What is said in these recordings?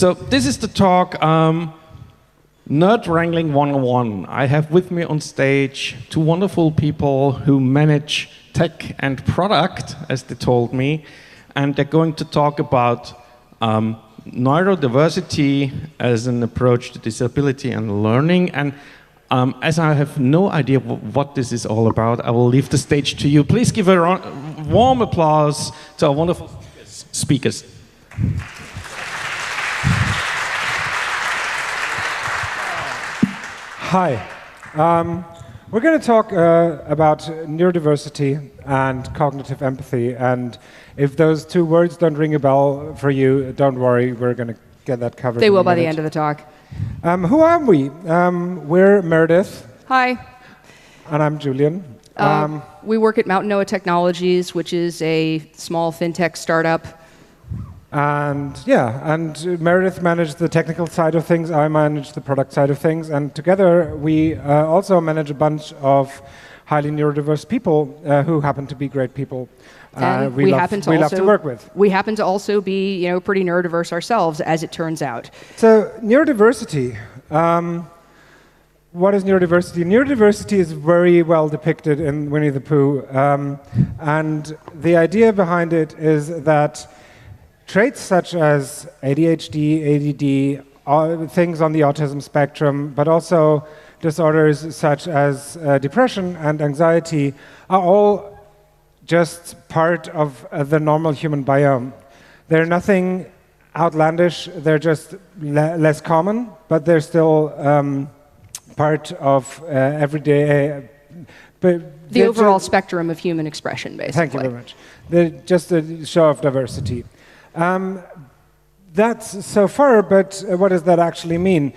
So this is the talk, Nerd Wrangling 101. I have with me on stage two wonderful people who manage tech and product, as they told me, and they're going to talk about neurodiversity as an approach to disability and learning. And as I have no idea what this is all about, I will leave the stage to you. Please give a warm applause to our wonderful speakers. Hi. We're going to talk about neurodiversity and cognitive empathy. And if those two words don't ring a bell for you, don't worry, we're going to get that covered. They will by the end of the talk. Who are we? We're Meredith. Hi. And I'm Julian. We work at Mountain Noah Technologies, which is a small fintech startup. And Meredith managed the technical side of things, I managed the product side of things, and together we also manage a bunch of highly neurodiverse people who happen to be great people. We love to work with. We happen to also be, pretty neurodiverse ourselves, as it turns out. So neurodiversity. What is neurodiversity? Neurodiversity is very well depicted in Winnie-the-Pooh, and the idea behind it is that traits such as ADHD, ADD, things on the autism spectrum, but also disorders such as depression and anxiety are all just part of the normal human biome. They're nothing outlandish, they're just less common, but they're still part of everyday... the overall spectrum of human expression, basically. Thank you very much. They're just a show of diversity. That's so far, but what does that actually mean?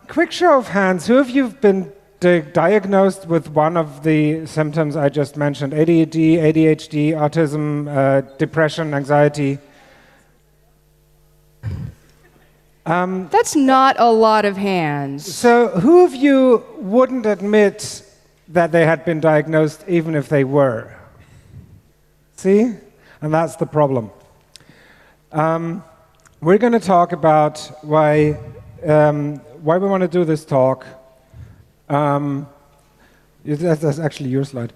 Quick show of hands, who of you have been diagnosed with one of the symptoms I just mentioned? ADD, ADHD, autism, depression, anxiety? That's not a lot of hands. So who of you wouldn't admit that they had been diagnosed even if they were? See? And that's the problem. We're going to talk about why we want to do this talk. That's actually your slide.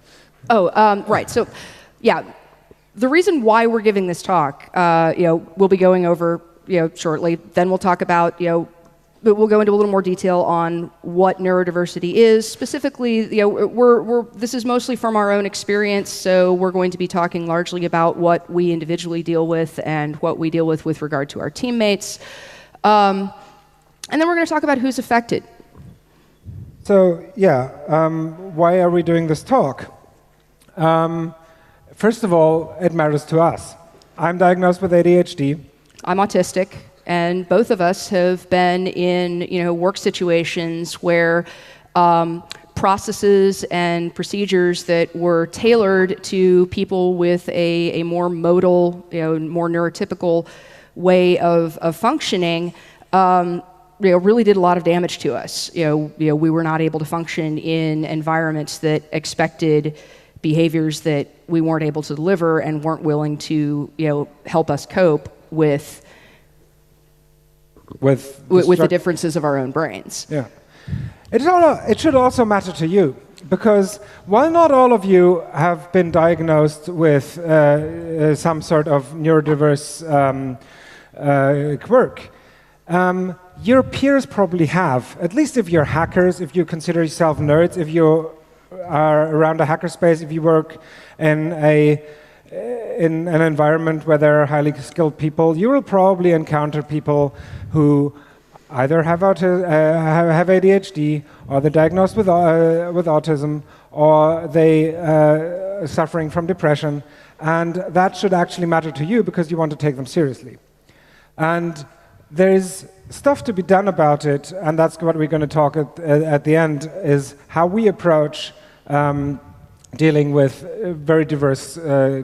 Oh, right. So, yeah, the reason why we're giving this talk, we'll be going over, shortly. Then we'll talk about, we'll go into a little more detail on what neurodiversity is. Specifically, this is mostly from our own experience, so we're going to be talking largely about what we individually deal with and what we deal with regard to our teammates. And then we're going to talk about who's affected. So, why are we doing this talk? First of all, it matters to us. I'm diagnosed with ADHD. I'm autistic. And both of us have been in, work situations where processes and procedures that were tailored to people with a more modal, more neurotypical way of functioning, really did a lot of damage to us. We were not able to function in environments that expected behaviors that we weren't able to deliver and weren't willing to, help us cope with the differences of our own brains. Yeah. It should also matter to you, because while not all of you have been diagnosed with some sort of neurodiverse quirk, your peers probably have. At least if you're hackers, if you consider yourself nerds, if you are around a hackerspace, if you work in an environment where there are highly skilled people, you will probably encounter people who either have ADHD, or they're diagnosed with autism, or they are suffering from depression, and that should actually matter to you because you want to take them seriously. And there's stuff to be done about it, and that's what we're going to talk at the end, is how we approach dealing with a very diverse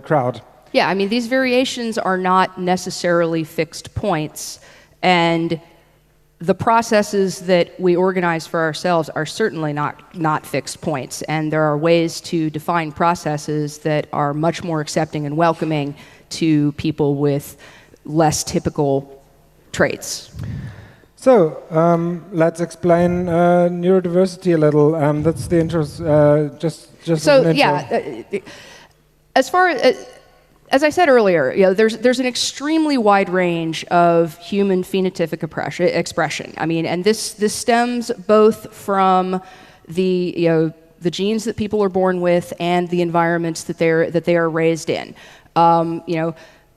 crowd. Yeah, I mean, these variations are not necessarily fixed points, and the processes that we organize for ourselves are certainly not fixed points, and there are ways to define processes that are much more accepting and welcoming to people with less typical traits. So let's explain neurodiversity a little. That's the intro. Just So an intro. yeah, as far as I said earlier, there's an extremely wide range of human phenotypic expression. I mean, and this stems both from the genes that people are born with and the environments that they are raised in.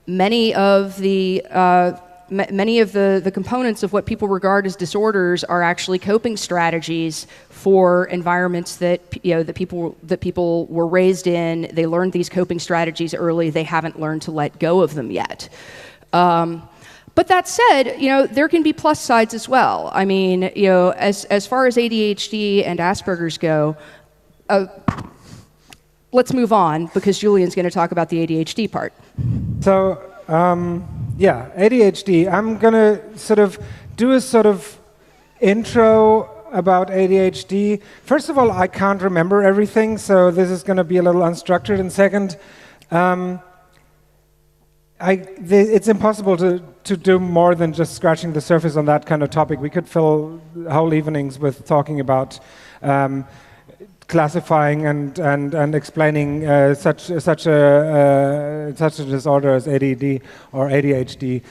Many of the components of what people regard as disorders are actually coping strategies for environments that people were raised in. They learned these coping strategies early. They haven't learned to let go of them yet. But that said, there can be plus sides as well. I mean, as far as ADHD and Asperger's go, let's move on because Julian's going to talk about the ADHD part. So. Yeah, ADHD. I'm going to do a intro about ADHD. First of all, I can't remember everything, so this is going to be a little unstructured. And second, it's impossible to do more than just scratching the surface on that kind of topic. We could fill whole evenings with talking about classifying and explaining such a disorder as ADD or ADHD.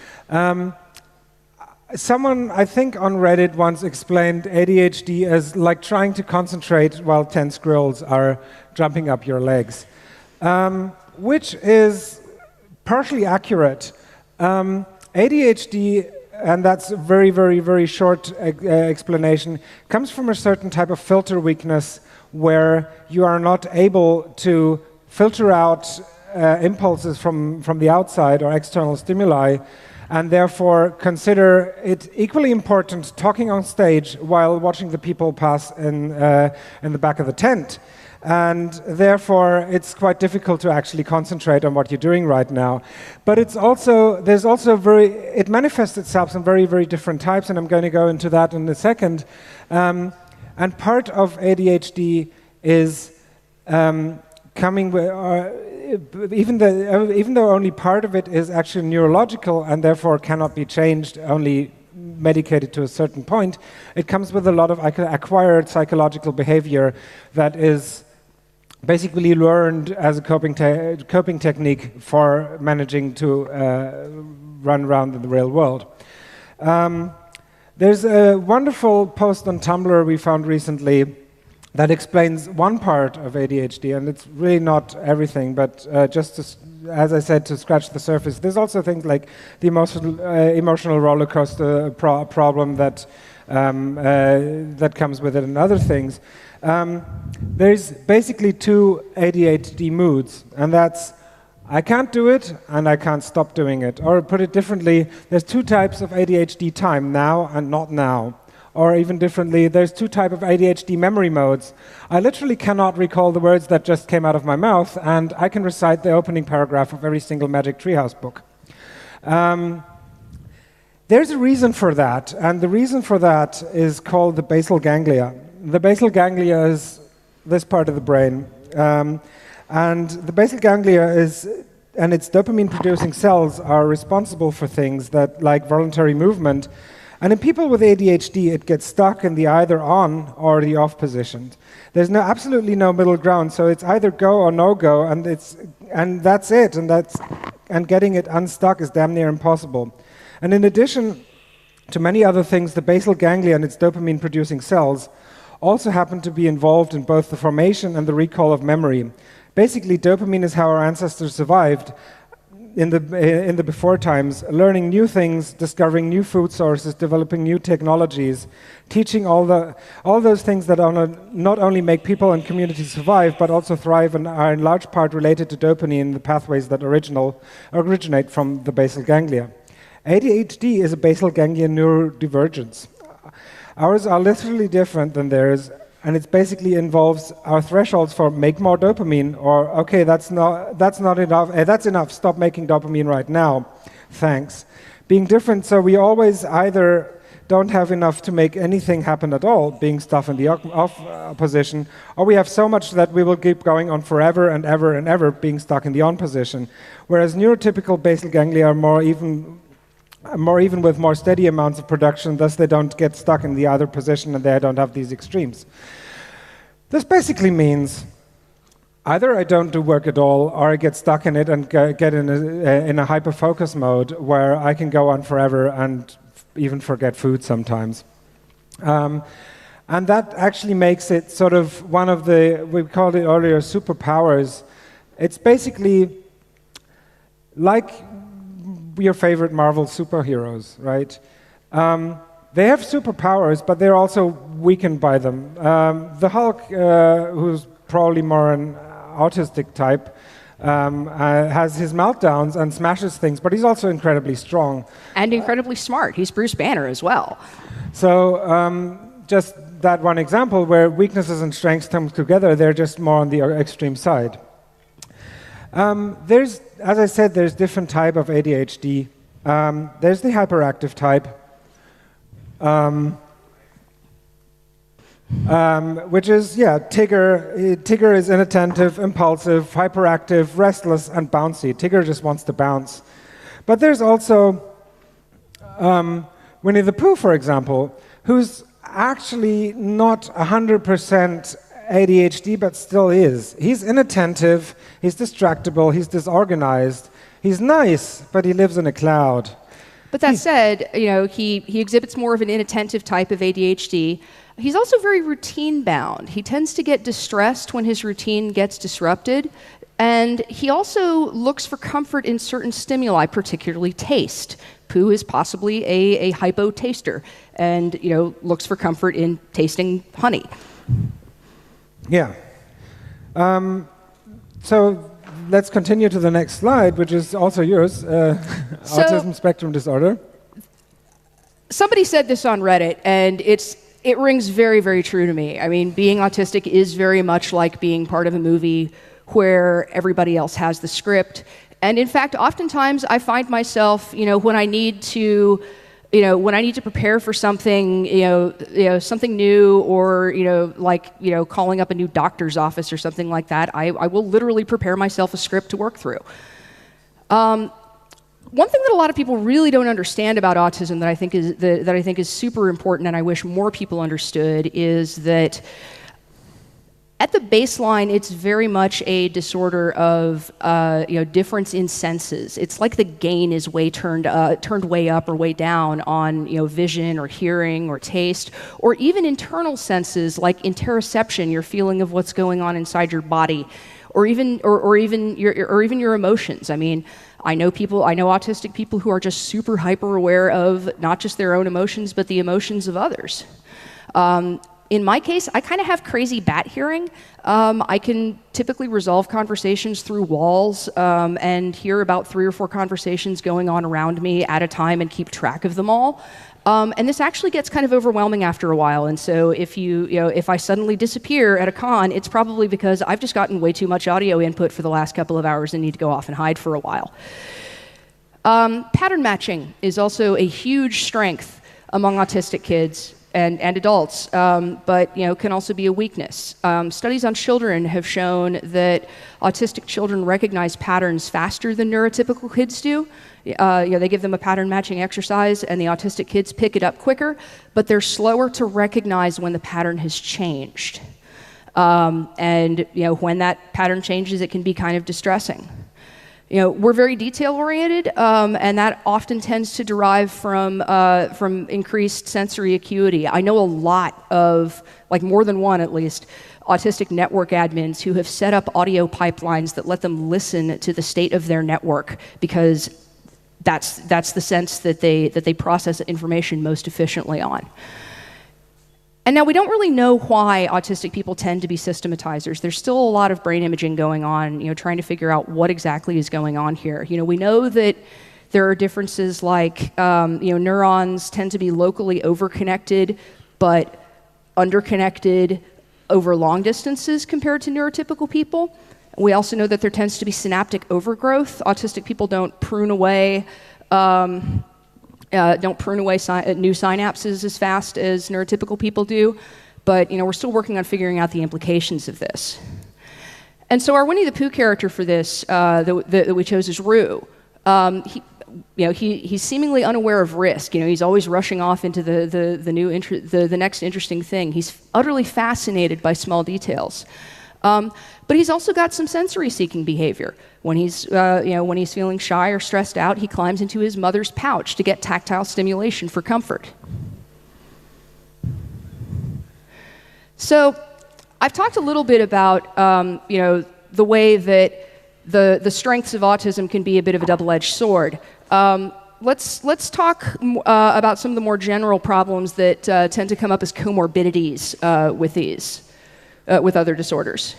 Someone, I think, on Reddit once explained ADHD as like trying to concentrate while 10 squirrels are jumping up your legs, which is partially accurate. ADHD, and that's a very, very, very short explanation, comes from a certain type of filter weakness where you are not able to filter out impulses from the outside or external stimuli, and therefore consider it equally important talking on stage while watching the people pass in the back of the tent. And therefore, it's quite difficult to actually concentrate on what you're doing right now. But it manifests itself in very, very different types, and I'm going to go into that in a second. And part of ADHD is coming with, even though only part of it is actually neurological and therefore cannot be changed, only medicated to a certain point, it comes with a lot of acquired psychological behavior that is basically learned as a coping technique for managing to run around in the real world. There's a wonderful post on Tumblr we found recently that explains one part of ADHD, and it's really not everything, but just as I said, to scratch the surface. There's also things like the emotional roller coaster problem that comes with it, and other things. There's basically two ADHD moods, and that's I can't do it and I can't stop doing it. Or put it differently, there's two types of ADHD time, now and not now. Or even differently, there's two types of ADHD memory modes. I literally cannot recall the words that just came out of my mouth, and I can recite the opening paragraph of every single Magic Treehouse book. There's a reason for that, and the reason for that is called the basal ganglia. The basal ganglia is this part of the brain. And the basal ganglia and its dopamine-producing cells are responsible for things that, like voluntary movement. And in people with ADHD, it gets stuck in the either on or the off position. There's absolutely no middle ground, so it's either go or no go, and that's it. And getting it unstuck is damn near impossible. And in addition to many other things, the basal ganglia and its dopamine-producing cells also happen to be involved in both the formation and the recall of memory. Basically, dopamine is how our ancestors survived in the before times, learning new things, discovering new food sources, developing new technologies, teaching all those things that not only make people and communities survive, but also thrive and are in large part related to dopamine, the pathways that originate from the basal ganglia. ADHD is a basal ganglia neurodivergence. Ours are literally different than theirs, and it basically involves our thresholds for make more dopamine, or okay, that's not enough. That's enough. Stop making dopamine right now. Thanks. Being different, so we always either don't have enough to make anything happen at all, being stuff in the off position, or we have so much that we will keep going on forever and ever and ever, being stuck in the on position. Whereas neurotypical basal ganglia are more even more even with more steady amounts of production, thus they don't get stuck in the other position and they don't have these extremes. This basically means either I don't do work at all, or I get stuck in it and get in a hyper-focus mode where I can go on forever and even forget food sometimes. And that actually makes it sort of one of the, we called it earlier, superpowers. It's basically like your favorite Marvel superheroes, right? They have superpowers, but they're also weakened by them. The Hulk, who's probably more an autistic type, has his meltdowns and smashes things, but he's also incredibly strong. And incredibly smart. He's Bruce Banner as well. So just that one example where weaknesses and strengths come together, they're just more on the extreme side. There's, as I said, there's different type of ADHD. There's the hyperactive type, which is, Tigger. Tigger is inattentive, impulsive, hyperactive, restless, and bouncy. Tigger just wants to bounce. But there's also Winnie-the-Pooh, for example, who's actually not 100% ADHD, but still is. He's inattentive, he's distractible, he's disorganized, he's nice, but he lives in a cloud. But that said, he exhibits more of an inattentive type of ADHD. He's also very routine-bound. He tends to get distressed when his routine gets disrupted, and he also looks for comfort in certain stimuli, particularly taste. Pooh is possibly a hypo-taster, and looks for comfort in tasting honey. Yeah. So let's continue to the next slide, which is also yours, autism spectrum disorder. Somebody said this on Reddit, and it rings very, very true to me. I mean, being autistic is very much like being part of a movie where everybody else has the script. And in fact, oftentimes I find myself, when I need to prepare for something, something new, or calling up a new doctor's office or something like that, I will literally prepare myself a script to work through. One thing that a lot of people really don't understand about autism that I think is super important, and I wish more people understood, is that at the baseline, it's very much a disorder of difference in senses. It's like the gain is turned way up or way down on vision or hearing or taste, or even internal senses like interoception, your feeling of what's going on inside your body, or even your emotions. I mean, I know autistic people who are just super hyper aware of not just their own emotions, but the emotions of others. In my case, I kind of have crazy bat hearing. I can typically resolve conversations through walls and hear about 3 or 4 conversations going on around me at a time and keep track of them all. And this actually gets kind of overwhelming after a while. And so if I suddenly disappear at a con, it's probably because I've just gotten way too much audio input for the last couple of hours and need to go off and hide for a while. Pattern matching is also a huge strength among autistic kids and adults, but can also be a weakness. Studies on children have shown that autistic children recognize patterns faster than neurotypical kids do. They give them a pattern matching exercise, and the autistic kids pick it up quicker, but they're slower to recognize when the pattern has changed. And when that pattern changes, it can be kind of distressing. We're very detail-oriented, and that often tends to derive from increased sensory acuity. I know a lot of, more than one at least, autistic network admins who have set up audio pipelines that let them listen to the state of their network, because that's the sense that they process information most efficiently on. And now we don't really know why autistic people tend to be systematizers. There's still a lot of brain imaging going on, trying to figure out what exactly is going on here. We know that there are differences like, neurons tend to be locally overconnected, but underconnected over long distances compared to neurotypical people. We also know that there tends to be synaptic overgrowth. Autistic people don't prune away new synapses as fast as neurotypical people do, but we're still working on figuring out the implications of this. And so our Winnie-the-Pooh character for this that we chose is Roo. he's seemingly unaware of risk. He's always rushing off into the next interesting thing. He's utterly fascinated by small details. But he's also got some sensory-seeking behavior. When he's feeling shy or stressed out, he climbs into his mother's pouch to get tactile stimulation for comfort. So, I've talked a little bit about the way that the strengths of autism can be a bit of a double-edged sword. Let's talk about some of the more general problems that tend to come up as comorbidities with other disorders.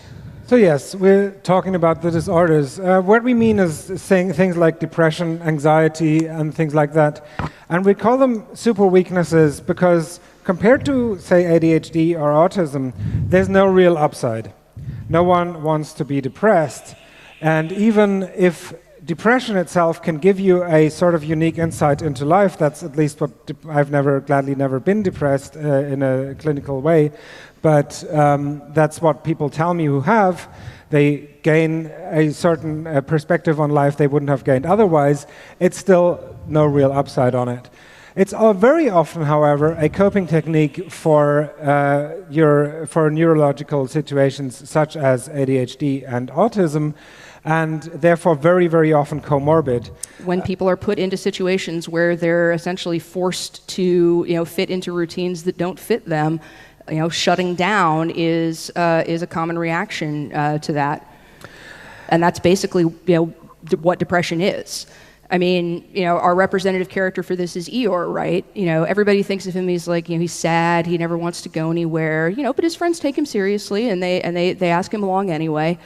So yes, we're talking about the disorders. What we mean is saying things like depression, anxiety, and things like that. And we call them super weaknesses because compared to, say, ADHD or autism, there's no real upside. No one wants to be depressed. And even if depression itself can give you a sort of unique insight into life, that's at least what I've gladly never been depressed in a clinical way, but that's what people tell me who have. They gain a certain perspective on life they wouldn't have gained otherwise. It's still no real upside on it. It's very often, however, a coping technique for neurological situations such as ADHD and autism, and therefore very, very often comorbid. When people are put into situations where they're essentially forced to, fit into routines that don't fit them, shutting down is a common reaction to that, and that's basically what depression is. I mean, our representative character for this is Eeyore, right? Everybody thinks of him, he's like, he's sad, he never wants to go anywhere, but his friends take him seriously and they ask him along anyway.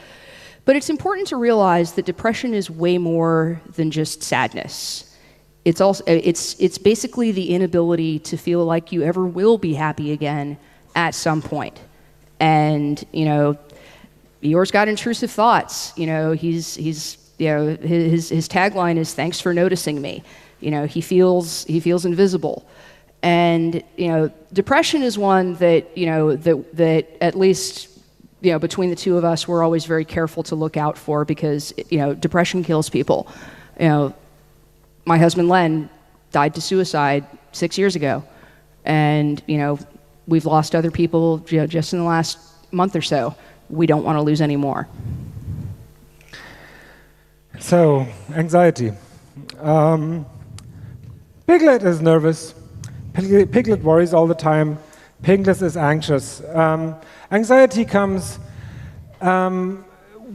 But it's important to realize that depression is way more than just sadness. It's also it's basically the inability to feel like you ever will be happy again at some point. And Eeyore's got intrusive thoughts. His tagline is "Thanks for noticing me." He feels invisible, and depression is one that that at least between the two of us, we're always very careful to look out for because depression kills people. My husband Len died to suicide 6 years ago, and we've lost other people just in the last month or so. We don't want to lose any more. So, anxiety. Piglet is nervous. Piglet worries all the time. Piglet is anxious. Anxiety comes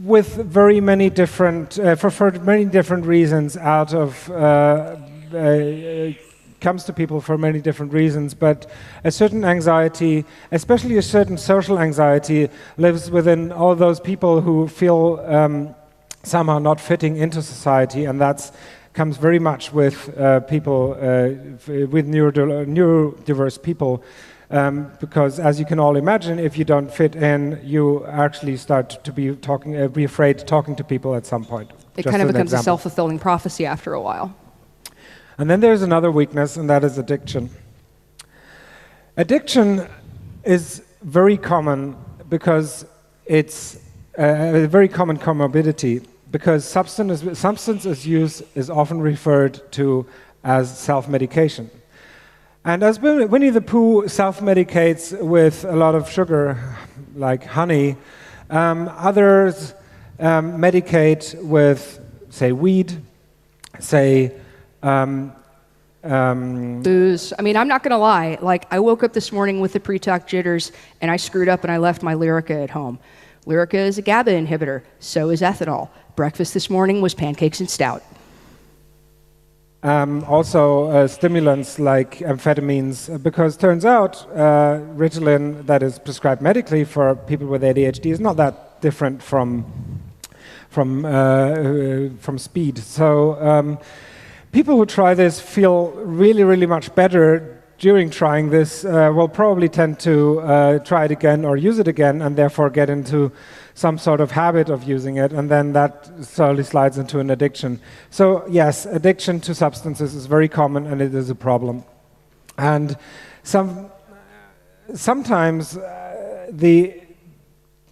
with very many different, for many different reasons out of, comes to people for many different reasons, but a certain anxiety, especially a certain social anxiety, lives within all those people who feel somehow not fitting into society, and that comes very much with people, with neurodiverse people, because as you can all imagine, if you don't fit in, you actually start to be afraid talking to people at some point. It kind of becomes a self-fulfilling prophecy after a while. And then there's another weakness, and that is addiction. Addiction is very common because it's a very common comorbidity, because substance use is often referred to as self-medication. And as Winnie-the-Pooh self-medicates with a lot of sugar, like honey, others medicate with, say, weed, say, booze. I mean, I'm not going to lie. Like, I woke up this morning with the pre-talk jitters, and I screwed up and I left my Lyrica at home. Lyrica is a GABA inhibitor. So is ethanol. Breakfast this morning was pancakes and stout. Also stimulants like amphetamines, because turns out Ritalin that is prescribed medically for people with ADHD is not that different from speed. So people who try this feel really, really much better during trying this, will probably tend to try it again or use it again, and therefore get into some sort of habit of using it, and then that slowly slides into an addiction. So yes, addiction to substances is very common, and it is a problem. And sometimes the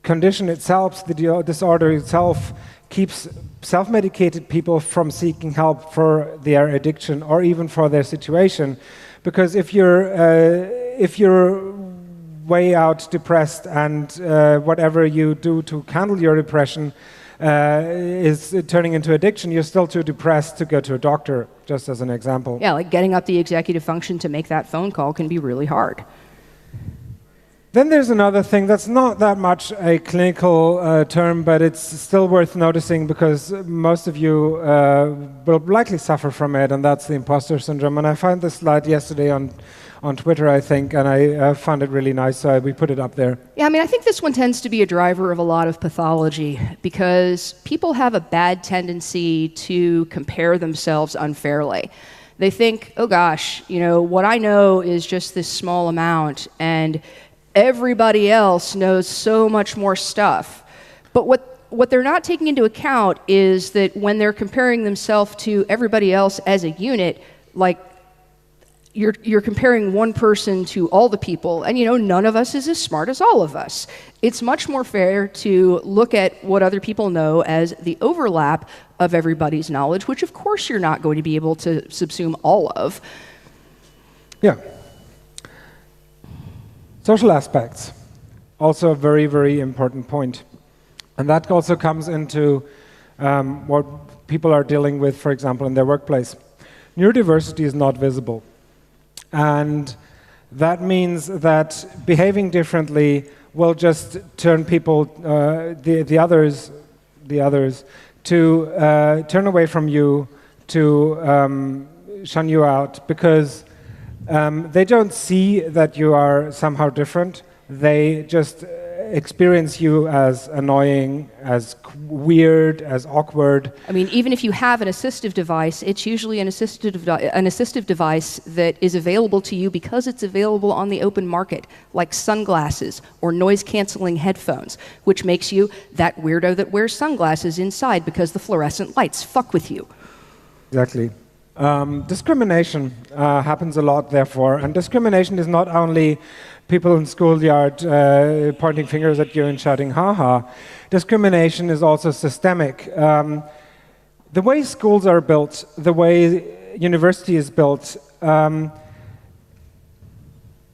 condition itself, the disorder itself, keeps self-medicated people from seeking help for their addiction or even for their situation, because if you're way out depressed and whatever you do to handle your depression is turning into addiction, you're still too depressed to go to a doctor, just as an example. Yeah, like getting up the executive function to make that phone call can be really hard. Then there's another thing that's not that much a clinical term, but it's still worth noticing because most of you will likely suffer from it, and that's the imposter syndrome. And I found this slide yesterday on Twitter, I think, and I found it really nice, so we put it up there. Yeah, I mean, I think this one tends to be a driver of a lot of pathology because people have a bad tendency to compare themselves unfairly. They think, oh gosh, what I know is just this small amount, and everybody else knows so much more stuff. But what they're not taking into account is that when they're comparing themselves to everybody else as a unit, like you're comparing one person to all the people, and none of us is as smart as all of us. It's much more fair to look at what other people know as the overlap of everybody's knowledge, which of course you're not going to be able to subsume all of. Yeah. Social aspects, also a very, very important point. And that also comes into what people are dealing with, for example, in their workplace. Neurodiversity is not visible. And that means that behaving differently will just turn people, the others, to turn away from you, to shun you out, because they don't see that you are somehow different. They just experience you as annoying, as weird, as awkward. I mean, even if you have an assistive device, it's usually an assistive device that is available to you because it's available on the open market, like sunglasses or noise-canceling headphones, which makes you that weirdo that wears sunglasses inside because the fluorescent lights fuck with you. Exactly. Discrimination happens a lot, therefore, and discrimination is not only people in schoolyard pointing fingers at you and shouting "ha-ha." Discrimination is also systemic. The way schools are built, the way university is built,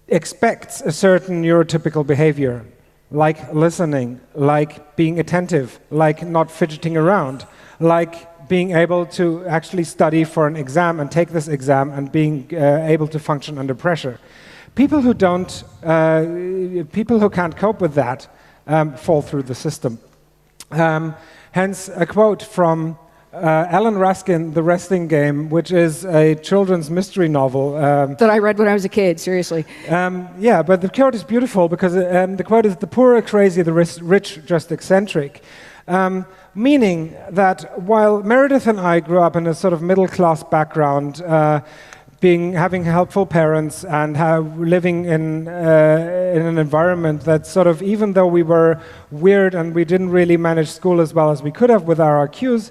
expects a certain neurotypical behavior, like listening, like being attentive, like not fidgeting around, like being able to actually study for an exam and take this exam and being able to function under pressure. People who can't cope with that fall through the system. Hence, a quote from Alan Ruskin, The Wrestling Game, which is a children's mystery novel. That I read when I was a kid, seriously. Yeah, but the quote is beautiful because the quote is, "The poor are crazy, the rich just eccentric." Meaning that while Meredith and I grew up in a sort of middle-class background, having helpful parents and living in an environment that sort of, even though we were weird and we didn't really manage school as well as we could have with our IQs,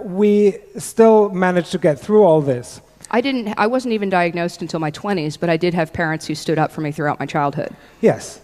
we still managed to get through all this. I wasn't even diagnosed until my 20s, but I did have parents who stood up for me throughout my childhood. Yes.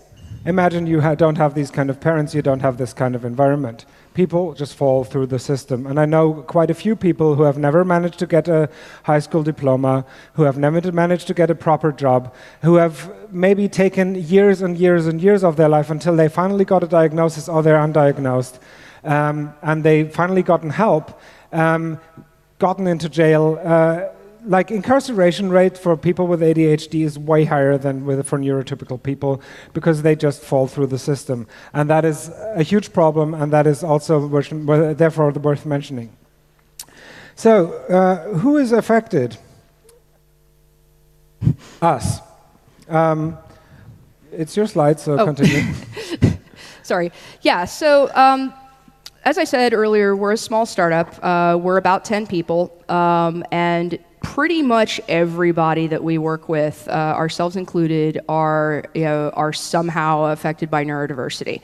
Imagine you don't have these kind of parents, you don't have this kind of environment. People just fall through the system. And I know quite a few people who have never managed to get a high school diploma, who have never managed to get a proper job, who have maybe taken years and years and years of their life until they finally got a diagnosis or they're undiagnosed, and they finally gotten help, gotten into jail. Like incarceration rate for people with ADHD is way higher than for neurotypical people because they just fall through the system. And that is a huge problem, and that is also therefore worth mentioning. So, who is affected? Us. It's your slide, so continue. Sorry. Yeah, so as I said earlier, we're a small startup. We're about 10 people, and pretty much everybody that we work with, ourselves included, are somehow affected by neurodiversity.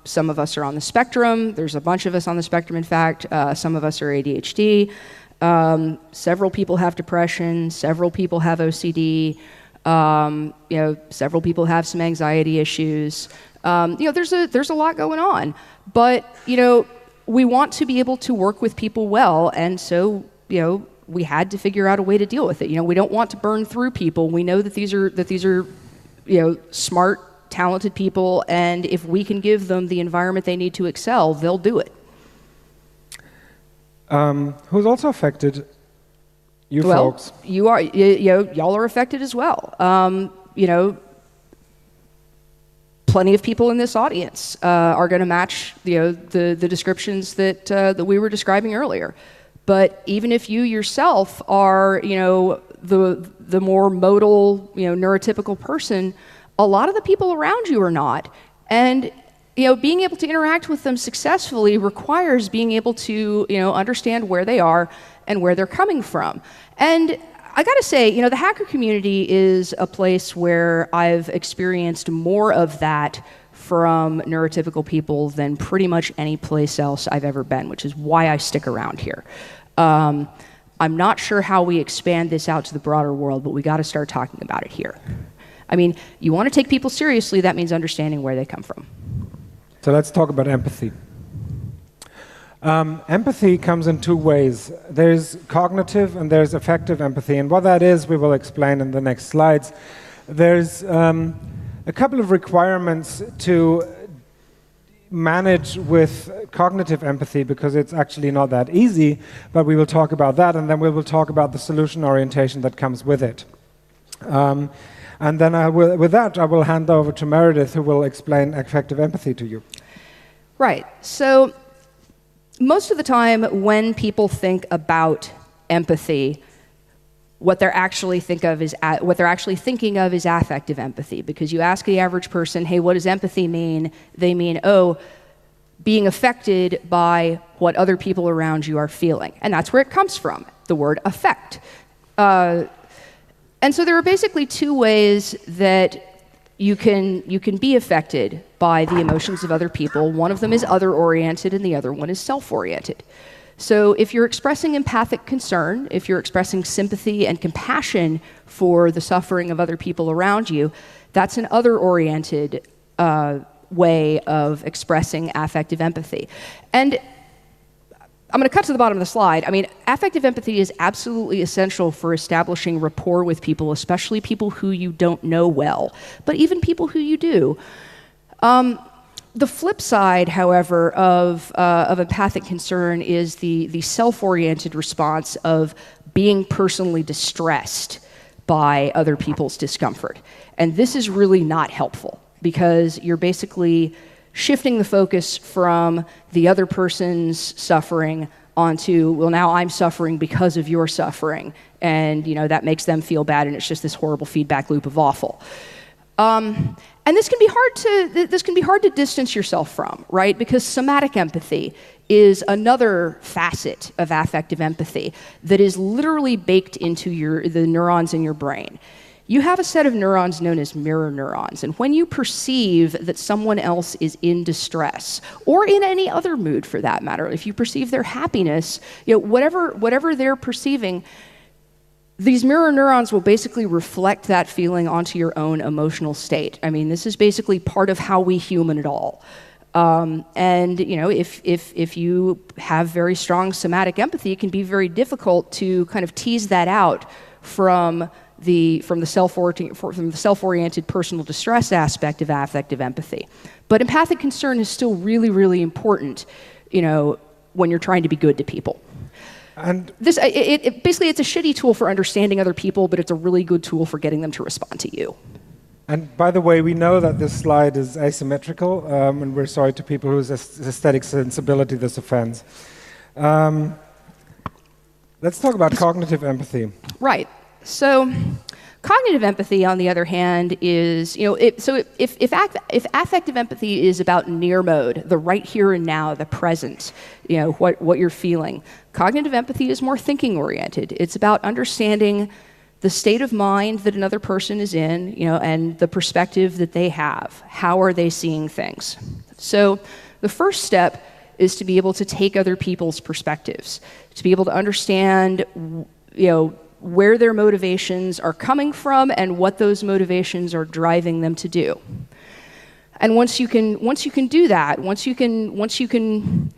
Some of us are on the spectrum. There's a bunch of us on the spectrum, in fact. Some of us are ADHD. Several people have depression. Several people have OCD. Several people have some anxiety issues. There's a lot going on. But, we want to be able to work with people well, and so, we had to figure out a way to deal with it. We don't want to burn through people. We know that these are smart, talented people, and if we can give them the environment they need to excel, they'll do it. Who's also affected? You folks. You are. Y'all are affected as well. Plenty of people in this audience are going to match the descriptions that we were describing earlier. But even if you yourself are the more modal neurotypical person, a lot of the people around you are not, and being able to interact with them successfully requires being able to understand where they are and where they're coming from. And I gotta say, the hacker community is a place where I've experienced more of that from neurotypical people than pretty much any place else I've ever been, which is why I stick around here. I'm not sure how we expand this out to the broader world, but we gotta start talking about it here. I mean, you wanna take people seriously, that means understanding where they come from. So let's talk about empathy. Empathy comes in two ways. There's cognitive and there's affective empathy. And what that is, we will explain in the next slides. There's a couple of requirements to manage with cognitive empathy, because it's actually not that easy, but we will talk about that, and then we will talk about the solution orientation that comes with it. And then with that, I will hand over to Meredith, who will explain affective empathy to you. Right. So most of the time when people think about empathy, what they're actually thinking of is affective empathy. Because you ask the average person, hey, what does empathy mean? They mean, being affected by what other people around you are feeling. And that's where it comes from, the word affect. And so there are basically two ways that you can be affected by the emotions of other people. One of them is other-oriented, and the other one is self-oriented. So if you're expressing empathic concern, if you're expressing sympathy and compassion for the suffering of other people around you, that's an other-oriented way of expressing affective empathy. And I'm going to cut to the bottom of the slide. I mean, affective empathy is absolutely essential for establishing rapport with people, especially people who you don't know well, but even people who you do. The flip side, however, of empathic concern is the self-oriented response of being personally distressed by other people's discomfort. And this is really not helpful, because you're basically shifting the focus from the other person's suffering onto, well, now I'm suffering because of your suffering, and that makes them feel bad, and it's just this horrible feedback loop of awful. And this can be hard to distance yourself from, right? Because somatic empathy is another facet of affective empathy that is literally baked into the neurons in your brain. You have a set of neurons known as mirror neurons, and when you perceive that someone else is in distress, or in any other mood for that matter, if you perceive their happiness, whatever they're perceiving, these mirror neurons will basically reflect that feeling onto your own emotional state. I mean, this is basically part of how we human it all. And if you have very strong somatic empathy, it can be very difficult to kind of tease that out from the self-oriented personal distress aspect of affective empathy. But empathic concern is still really, really important, when you're trying to be good to people. And basically it's a shitty tool for understanding other people, but it's a really good tool for getting them to respond to you. And by the way, we know that this slide is asymmetrical, and we're sorry to people whose aesthetic sensibility this offends. Let's talk about cognitive empathy. Right. So cognitive empathy, on the other hand, is, if affective empathy is about near mode, the right here and now, the present, what you're feeling, cognitive empathy is more thinking oriented. It's about understanding the state of mind that another person is in, and the perspective that they have. How are they seeing things? So the first step is to be able to take other people's perspectives, to be able to understand, where their motivations are coming from and what those motivations are driving them to do. And once you can do that, once you can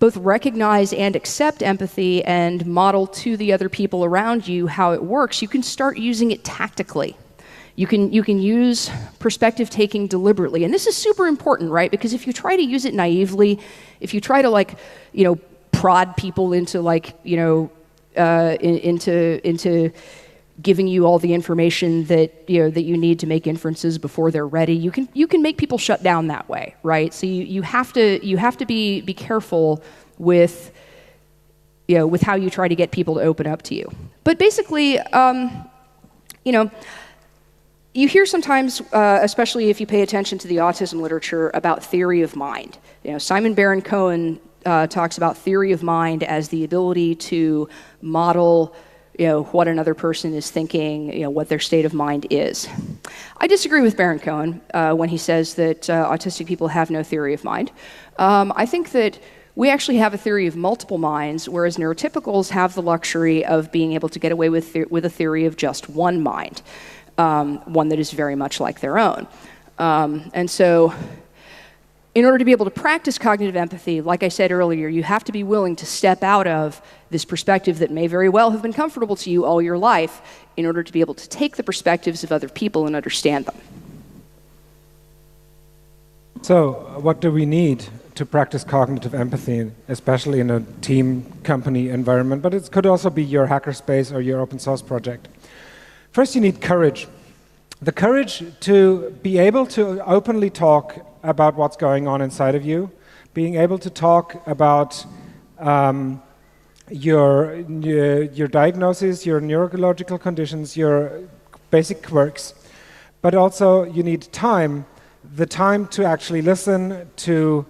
both recognize and accept empathy and model to the other people around you how it works, you can start using it tactically. You can use perspective taking deliberately. And this is super important, right? Because if you try to use it naively, if you try to prod people into into giving you all the information that you need to make inferences before they're ready, you can make people shut down that way, right? So you have to be careful with with how you try to get people to open up to you. But basically, you hear sometimes, especially if you pay attention to the autism literature, about theory of mind. Simon Baron-Cohen talks about theory of mind as the ability to model what another person is thinking, what their state of mind is. I disagree with Baron-Cohen when he says that autistic people have no theory of mind. I think that we actually have a theory of multiple minds, whereas neurotypicals have the luxury of being able to get away with a theory of just one mind, one that is very much like their own. And so, in order to be able to practice cognitive empathy, like I said earlier, you have to be willing to step out of this perspective that may very well have been comfortable to you all your life in order to be able to take the perspectives of other people and understand them. So, what do we need to practice cognitive empathy, especially in a team, company environment? But it could also be your hackerspace or your open source project. First, you need courage. The courage to be able to openly talk about what's going on inside of you, being able to talk about your diagnoses, your neurological conditions, your basic quirks, but also you need time, the time to actually listen, to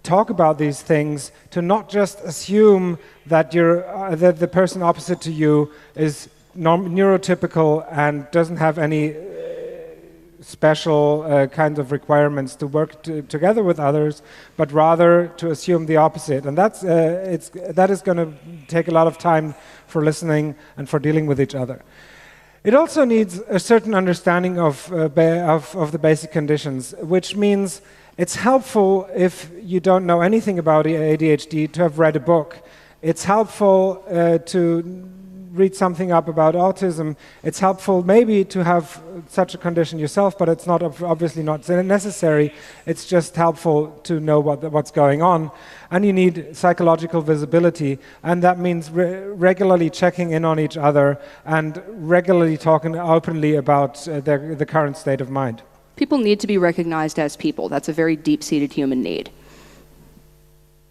talk about these things, to not just assume that that the person opposite to you is neurotypical and doesn't have any special kinds of requirements to work together with others, but rather to assume the opposite. And that is going to take a lot of time for listening and for dealing with each other. It also needs a certain understanding of the basic conditions, which means it's helpful if you don't know anything about ADHD to have read a book. It's helpful to read something up about autism. It's helpful maybe to have such a condition yourself, but it's not obviously not necessary. It's just helpful to know what's going on. And you need psychological visibility, and that means regularly checking in on each other and regularly talking openly about the current state of mind. People need to be recognized as people. That's a very deep-seated human need.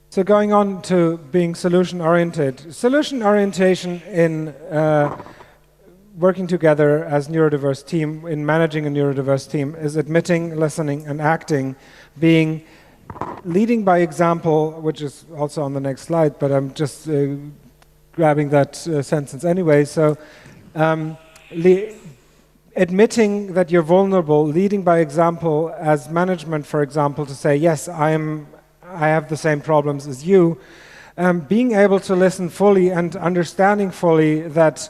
So going on to being solution-oriented. Solution orientation in working together as neurodiverse team, in managing a neurodiverse team, is admitting, listening, and acting, being leading by example, which is also on the next slide, but I'm just grabbing that sentence anyway. So admitting that you're vulnerable, leading by example as management, for example, to say, yes, I have the same problems as you, being able to listen fully and understanding fully that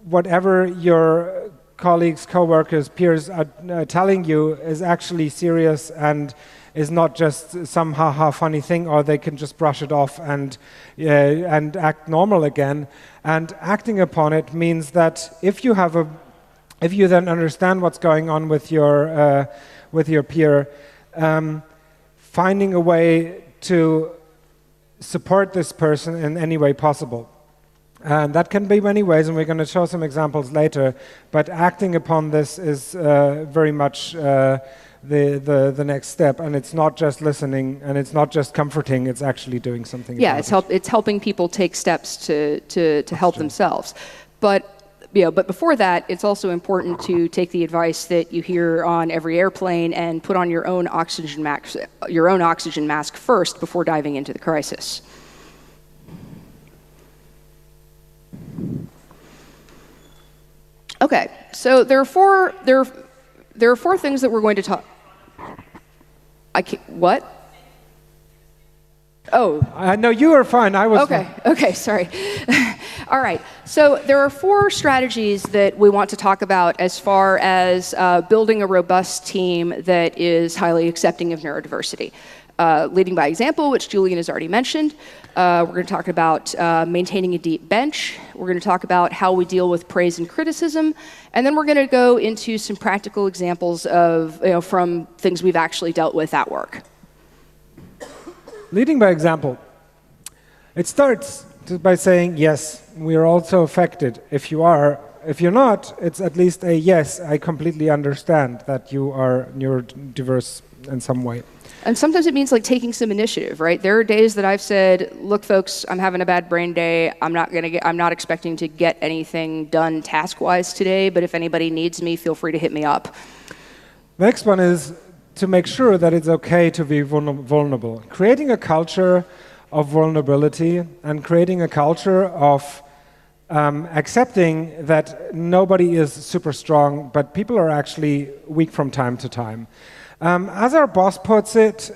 whatever your colleagues, co-workers, peers are telling you is actually serious and is not just some ha-ha funny thing, or they can just brush it off and act normal again. And acting upon it means that if you then understand what's going on with your peer, finding a way to support this person in any way possible. And that can be many ways, and we're going to show some examples later, but acting upon this is very much the next step, and it's not just listening, and it's not just comforting, it's actually doing something about it. It's helping people take steps to help themselves. But before that, it's also important to take the advice that you hear on every airplane and put on your own oxygen mask first before diving into the crisis. Okay, so there are four things that we're going to talk. What? Oh. No, you were fine. I was. Okay, sorry. All right. So there are 4 strategies that we want to talk about as far as building a robust team that is highly accepting of neurodiversity. leading by example, which Julian has already mentioned. We're going to talk about maintaining a deep bench. We're going to talk about how we deal with praise and criticism. And then we're going to go into some practical examples of, from things we've actually dealt with at work. Leading by example. It starts by saying, yes, we are also affected. If you are, if you're not, it's at least a yes, I completely understand that you are neurodiverse in some way. And sometimes it means like taking some initiative, right? There are days that I've said, look, folks, I'm having a bad brain day. I'm not expecting to get anything done task-wise today, but if anybody needs me, feel free to hit me up. Next one is to make sure that it's okay to be vulnerable. Creating a culture of vulnerability and creating a culture of accepting that nobody is super strong, but people are actually weak from time to time. As our boss puts it,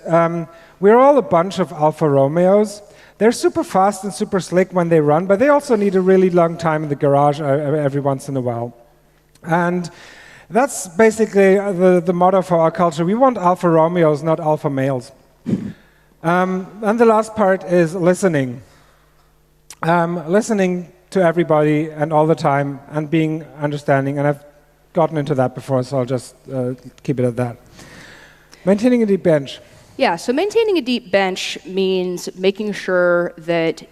we're all a bunch of Alfa Romeos. They're super fast and super slick when they run, but they also need a really long time in the garage every once in a while. And that's basically the motto for our culture. We want Alfa Romeos, not alpha males. And the last part is listening. Listening to everybody and all the time and being understanding. And I've gotten into that before, so I'll just keep it at that. Maintaining a deep bench. Yeah, so maintaining a deep bench means making sure that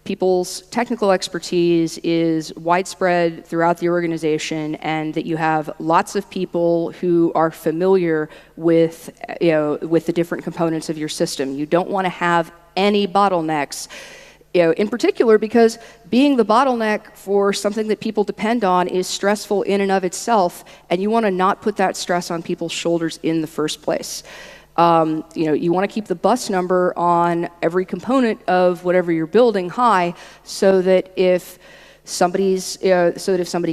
people's technical expertise is widespread throughout the organization and that you have lots of people who are familiar with, with the different components of your system. You don't want to have any bottlenecks, in particular because being the bottleneck for something that people depend on is stressful in and of itself, and you want to not put that stress on people's shoulders in the first place. You want to keep the bus number on every component of whatever you're building high, so that if somebody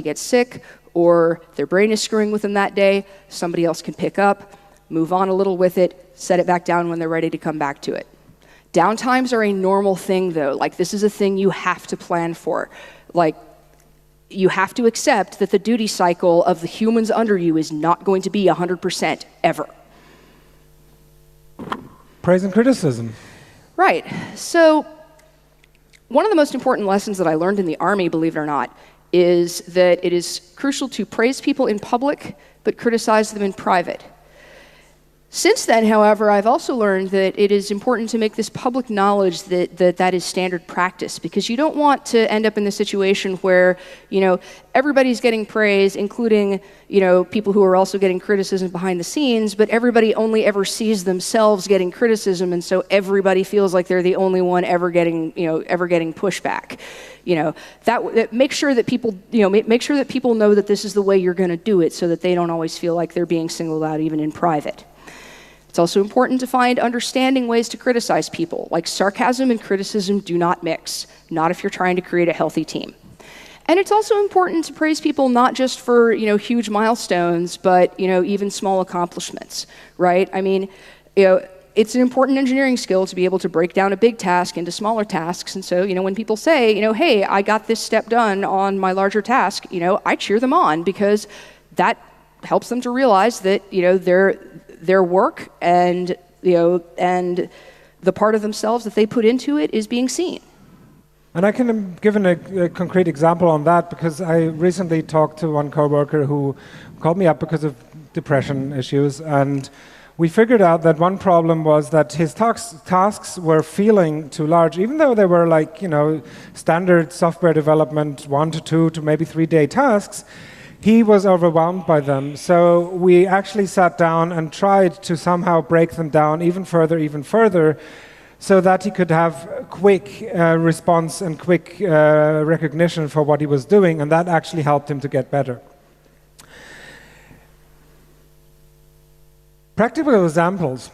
gets sick or their brain is screwing with them that day, somebody else can pick up, move on a little with it, set it back down when they're ready to come back to it. Downtimes are a normal thing, though. Like, this is a thing you have to plan for. Like, you have to accept that the duty cycle of the humans under you is not going to be 100% ever. Praise and criticism. Right. So one of the most important lessons that I learned in the Army, believe it or not, is that it is crucial to praise people in public, but criticize them in private. Since then, however, I've also learned that it is important to make this public knowledge that is standard practice, because you don't want to end up in the situation where, everybody's getting praise, including, people who are also getting criticism behind the scenes, but everybody only ever sees themselves getting criticism, and so everybody feels like they're the only one ever getting pushback. Make sure that people know that this is the way you're going to do it, so that they don't always feel like they're being singled out even in private. It's also important to find understanding ways to criticize people, like sarcasm and criticism do not mix, not if you're trying to create a healthy team. And it's also important to praise people not just for, huge milestones, but, even small accomplishments, right? I mean, it's an important engineering skill to be able to break down a big task into smaller tasks. And so, when people say, hey, I got this step done on my larger task, I cheer them on, because that helps them to realize that, their work and the part of themselves that they put into it is being seen. And I can give a concrete example on that, because I recently talked to one coworker who called me up because of depression issues, and we figured out that one problem was that his tasks were feeling too large, even though they were standard software development 1 to 2 to maybe 3 day tasks. He was overwhelmed by them, so we actually sat down and tried to somehow break them down even further, so that he could have quick response and quick recognition for what he was doing, and that actually helped him to get better. Practical examples.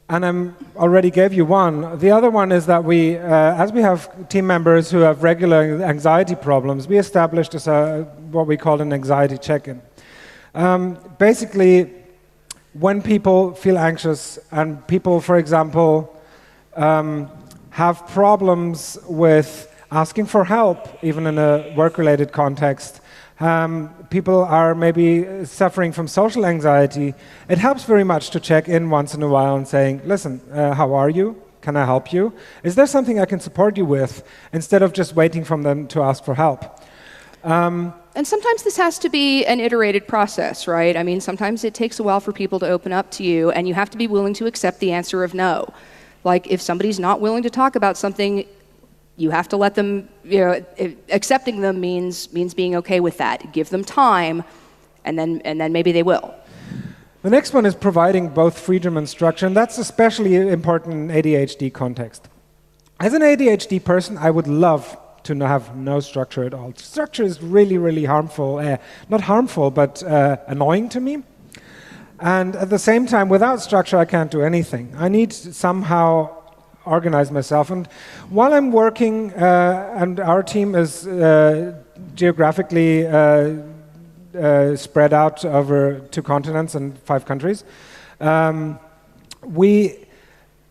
And I already gave you one. The other one is that we, as we have team members who have regular anxiety problems, we established what we call an anxiety check-in. Basically, when people feel anxious and people, for example, have problems with asking for help, even in a work-related context, people are maybe suffering from social anxiety, it helps very much to check in once in a while and saying, listen, how are you? Can I help you? Is there something I can support you with? Instead of just waiting for them to ask for help. And sometimes this has to be an iterated process, right? I mean, sometimes it takes a while for people to open up to you, and you have to be willing to accept the answer of no. Like, if somebody's not willing to talk about something, you have to let them, accepting them means being okay with that. Give them time, and then maybe they will. The next one is providing both freedom and structure, and that's especially important in ADHD context. As an ADHD person, I would love to have no structure at all. Structure is really, really harmful. Not harmful, but annoying to me. And at the same time, without structure, I can't do anything. I need to somehow organize myself. And while I'm working, and our team is geographically spread out over 2 continents and 5 countries,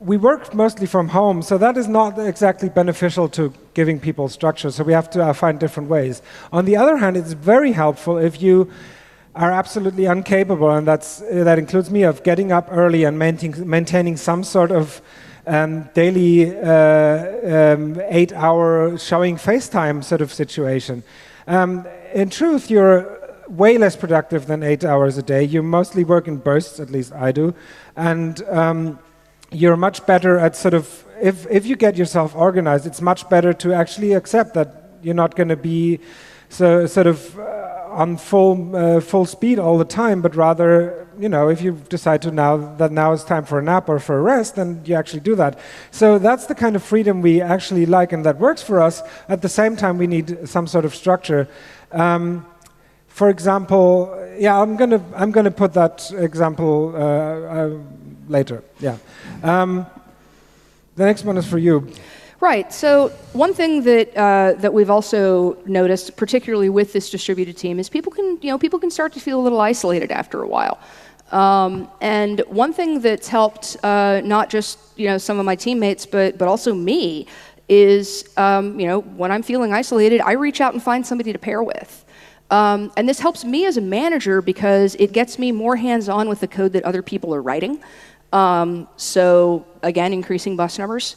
we work mostly from home, so that is not exactly beneficial to giving people structure, so we have to find different ways. On the other hand, it's very helpful if you are absolutely incapable, and that includes me, of getting up early and maintaining some sort of daily 8-hour showing FaceTime sort of situation. In truth, you're way less productive than 8 hours a day. You mostly work in bursts, at least I do, and you're much better at sort of, if you get yourself organized, it's much better to actually accept that you're not going to be sort of on full speed all the time, but rather, if you decide to now is time for a nap or for a rest, then you actually do that. So that's the kind of freedom we actually like, and that works for us. At the same time, we need some sort of structure. For example, I'm gonna put that example later. Yeah. The next one is for you. Right. So one thing that we've also noticed, particularly with this distributed team, is people can start to feel a little isolated after a while. And one thing that's helped not just some of my teammates, but also me, is when I'm feeling isolated, I reach out and find somebody to pair with. And this helps me as a manager because it gets me more hands-on with the code that other people are writing. So again, increasing bus numbers.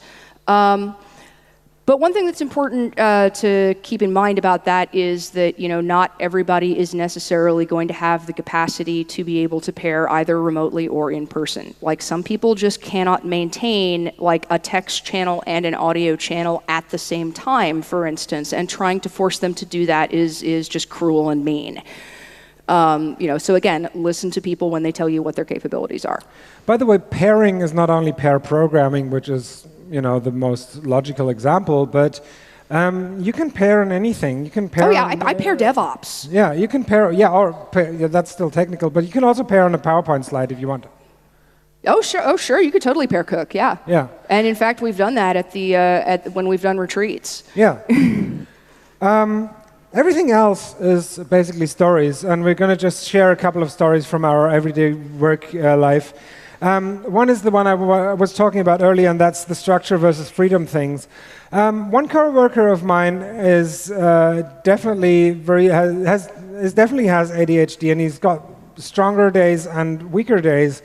But one thing that's important to keep in mind about that is that not everybody is necessarily going to have the capacity to be able to pair either remotely or in person. Like, some people just cannot maintain like a text channel and an audio channel at the same time, for instance, and trying to force them to do that is just cruel and mean. So again, listen to people when they tell you what their capabilities are. By the way, pairing is not only pair programming, which is the most logical example, but you can pair in anything. You can pair. Oh yeah, I pair DevOps. Yeah, you can pair. That's still technical, but you can also pair on a PowerPoint slide if you want. Oh sure, you could totally pair cook. Yeah. Yeah. And in fact, we've done that at when we've done retreats. Yeah. Everything else is basically stories, and we're going to just share a couple of stories from our everyday work life. One is the one I was talking about earlier, and that's the structure versus freedom things. One coworker of mine is definitely has ADHD, and he's got stronger days and weaker days.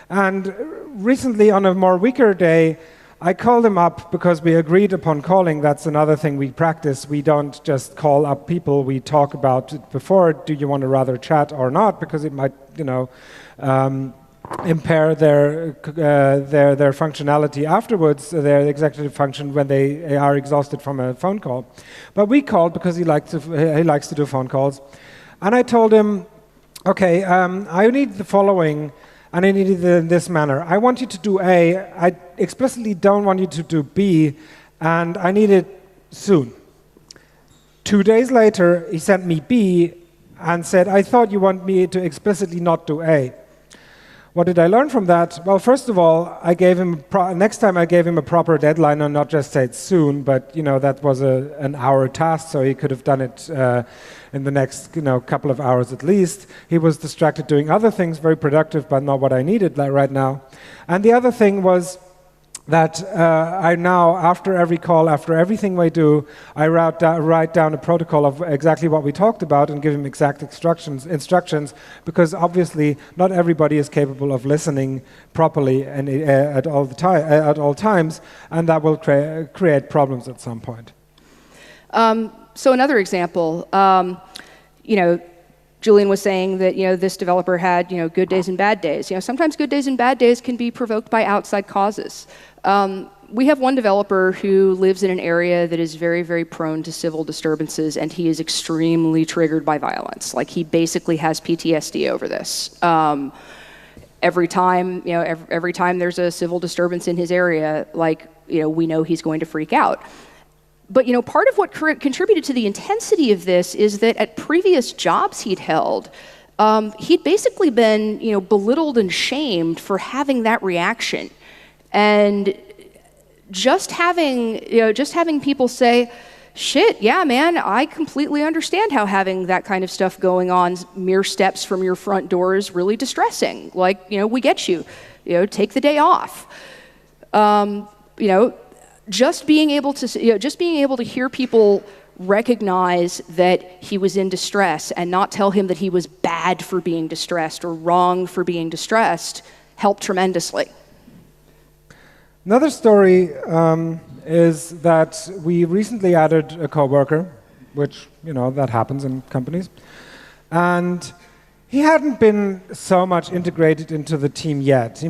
And recently, on a more weaker day, I called him up because we agreed upon calling. That's another thing we practice. We don't just call up people. We talk about it before. Do you want to rather chat or not? Because it might, impair their functionality afterwards, their executive function, when they are exhausted from a phone call. But we called because he likes to do phone calls, and I told him, okay, I need the following. And I need it in this manner. I want you to do A. I explicitly don't want you to do B, and I need it soon. 2 days later, he sent me B and said, I thought you want me to explicitly not do A. What did I learn from that? Well, first of all, next time I gave him a proper deadline and not just said soon, but that was an hour task, so he could have done it in the next couple of hours at least. He was distracted doing other things, very productive, but not what I needed right now. And the other thing was, that I now, after every call, after everything we do, I write down a protocol of exactly what we talked about and give him exact instructions, because obviously not everybody is capable of listening properly and at all times, and that will create problems at some point. So another example, Julian was saying that this developer had good days and bad days. Sometimes good days and bad days can be provoked by outside causes. We have one developer who lives in an area that is very, very prone to civil disturbances, and he is extremely triggered by violence. Like, he basically has PTSD over this. Every time there's a civil disturbance in his area, we know he's going to freak out. But part of what contributed to the intensity of this is that at previous jobs he'd held, he'd basically been belittled and shamed for having that reaction, and just having people say, "Shit, yeah, man, I completely understand how having that kind of stuff going on mere steps from your front door is really distressing. We get you. Take the day off." Just being able to hear people recognize that he was in distress and not tell him that he was bad for being distressed or wrong for being distressed helped tremendously. Another story is that we recently added a coworker, which that happens in companies, and he hadn't been so much integrated into the team yet.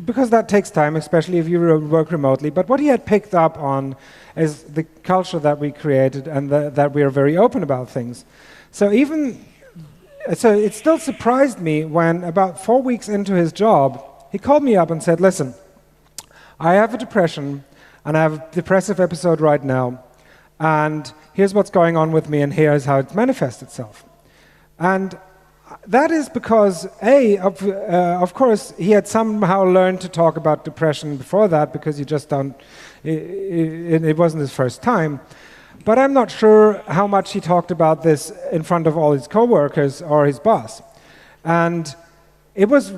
Because that takes time, especially if you work remotely. But what he had picked up on is the culture that we created and that we are very open about things. So it still surprised me when about 4 weeks into his job, he called me up and said, "Listen, I have a depression and I have a depressive episode right now, and here's what's going on with me and here's how it manifests itself." And that is because, of course, he had somehow learned to talk about depression before that, because you just don't, it wasn't his first time. But I'm not sure how much he talked about this in front of all his coworkers or his boss. And it was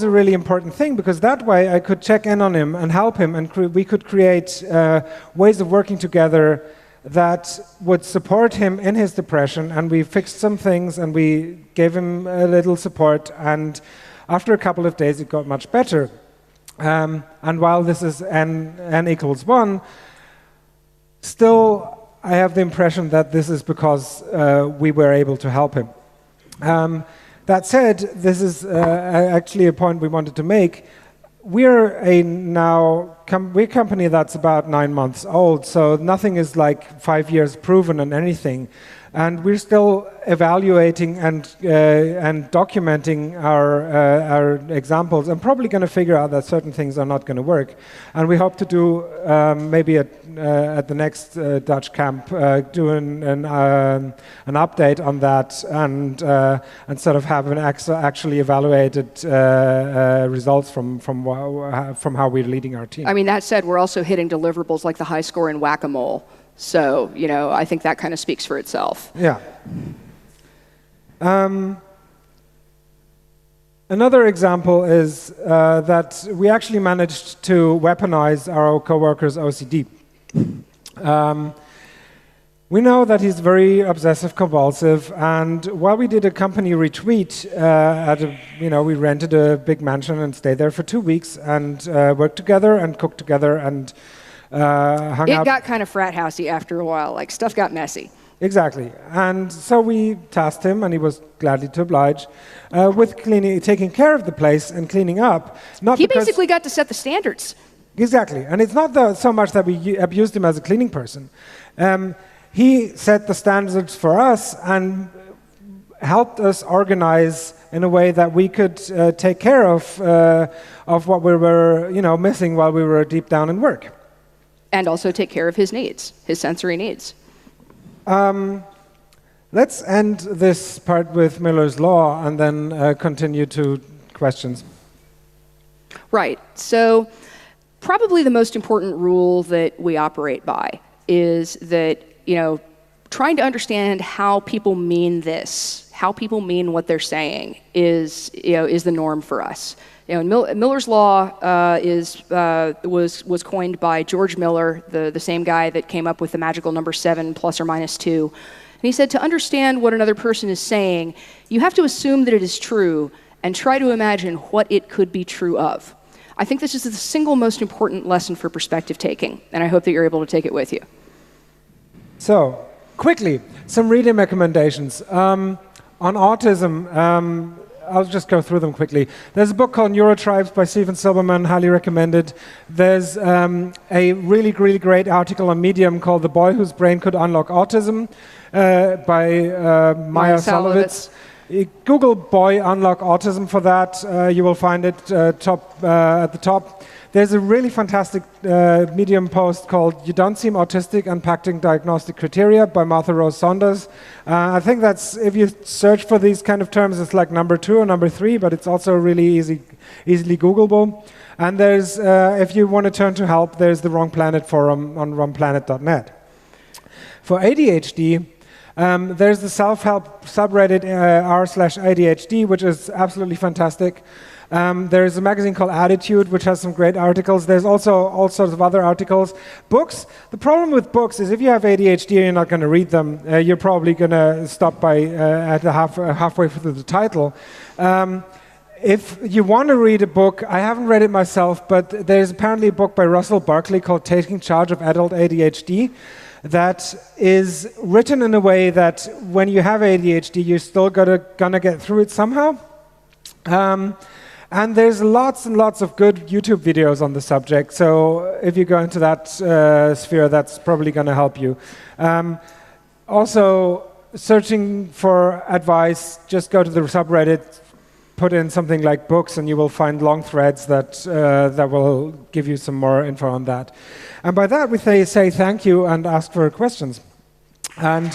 a really important thing, because that way I could check in on him and help him, and we could create ways of working together that would support him in his depression, and we fixed some things and we gave him a little support, and after a couple of days it got much better. And while this is n equals 1, still I have the impression that this is because we were able to help him. That said, this is actually a point we wanted to make. We're a company that's about 9 months old, so nothing is like 5 years proven on anything, and we're still evaluating and documenting our examples, and probably going to figure out that certain things are not going to work. And we hope to do maybe at the next Dutch camp do an update on that, and sort of have an actually evaluated results from how we're leading our team. I mean, that said, we're also hitting deliverables like the high score in Whack-A-Mole. So, I think that kind of speaks for itself. Yeah. Another example is that we actually managed to weaponize our coworker's OCD. We know that he's very obsessive compulsive, and while we did a company retreat, we rented a big mansion and stayed there for 2 weeks and worked together and cooked together and hung out. It got kind of frat housey after a while, like stuff got messy. Exactly, and so we tasked him, and he was gladly to oblige, with taking care of the place and cleaning up. He basically got to set the standards. Exactly, and it's not so much that we abused him as a cleaning person. He set the standards for us and helped us organize in a way that we could take care of what we were, missing while we were deep down in work. And also take care of his needs, his sensory needs. Let's end this part with Miller's Law and then continue to questions. Right. So probably the most important rule that we operate by is that, trying to understand how people mean this, how people mean what they're saying is the norm for us. Miller's Law was coined by George Miller, the same guy that came up with the magical number 7 plus or minus 2. And he said, to understand what another person is saying, you have to assume that it is true and try to imagine what it could be true of. I think this is the single most important lesson for perspective taking, and I hope that you're able to take it with you. So, quickly, some reading recommendations. On autism, I'll just go through them quickly. There's a book called Neurotribes by Steven Silberman, highly recommended. There's a really, really great article on Medium called The Boy Whose Brain Could Unlock Autism by Maya Solovitz. Google Boy Unlock Autism for that. You will find it at the top. There's a really fantastic Medium post called You Don't Seem Autistic, Unpacking Diagnostic Criteria by Martha Rose Saunders. I think that's, if you search for these kind of terms, it's like number 2 or number 3, but it's also really easily Googleable. And there's, if you want to turn to help, there's the Wrong Planet forum on wrongplanet.net. For ADHD, there's the self-help subreddit r/ADHD, which is absolutely fantastic. There's a magazine called Attitude, which has some great articles. There's also all sorts of other articles. Books. The problem with books is if you have ADHD and you're not going to read them, you're probably going to stop by at the halfway through the title. If you want to read a book, I haven't read it myself, but there's apparently a book by Russell Barkley called Taking Charge of Adult ADHD that is written in a way that when you have ADHD, you're still gonna get through it somehow. And there's lots and lots of good YouTube videos on the subject, so if you go into that sphere, that's probably going to help you. Also, searching for advice, just go to the subreddit, put in something like books, and you will find long threads that will give you some more info on that. And by that, we say thank you and ask for questions. And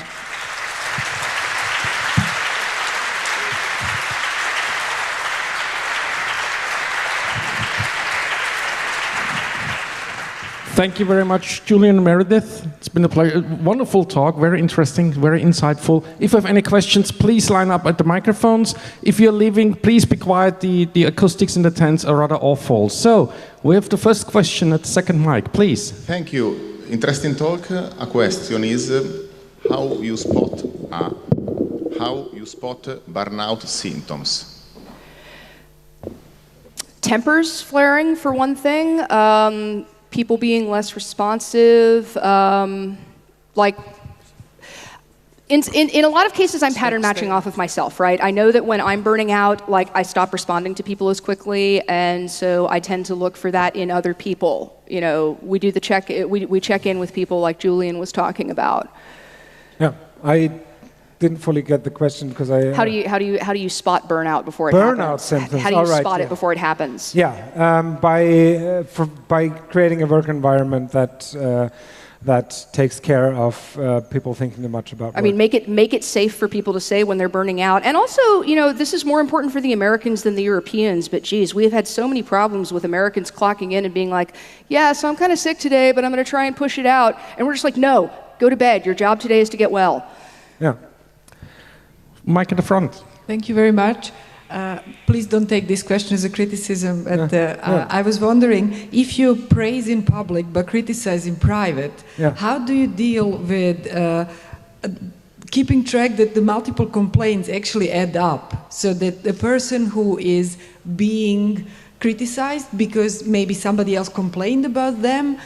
thank you very much, Julian and Meredith. It's been a pleasure. Wonderful talk, very interesting, very insightful. If you have any questions, please line up at the microphones. If you're leaving, please be quiet. The acoustics in the tents are rather awful. So, we have the first question at the second mic, please. Thank you. Interesting talk. A question is how you spot burnout symptoms. Tempers flaring, for one thing. People being less responsive, like in a lot of cases I'm pattern matching off of myself, right? I know that when I'm burning out, like I stop responding to people as quickly, and so I tend to look for that in other people. You know, we do the we check in with people like Julian was talking about. Yeah, I didn't fully get the question because I. How do you spot burnout before it happens? Burnout symptoms. How do you spot it before it happens? Yeah, by creating a work environment that takes care of people thinking too much about work. I mean, make it safe for people to say when they're burning out. And also, you know, this is more important for the Americans than the Europeans, but geez, we have had so many problems with Americans clocking in and being like, yeah, so I'm kind of sick today, but I'm going to try and push it out. And we're just like, no, go to bed. Your job today is to get well. Yeah. Mike at the front. Thank you very much. Please don't take this question as a criticism, but I was wondering, if you praise in public but criticize in private, how do you deal with keeping track that the multiple complaints actually add up, so that the person who is being criticized because maybe somebody else complained about them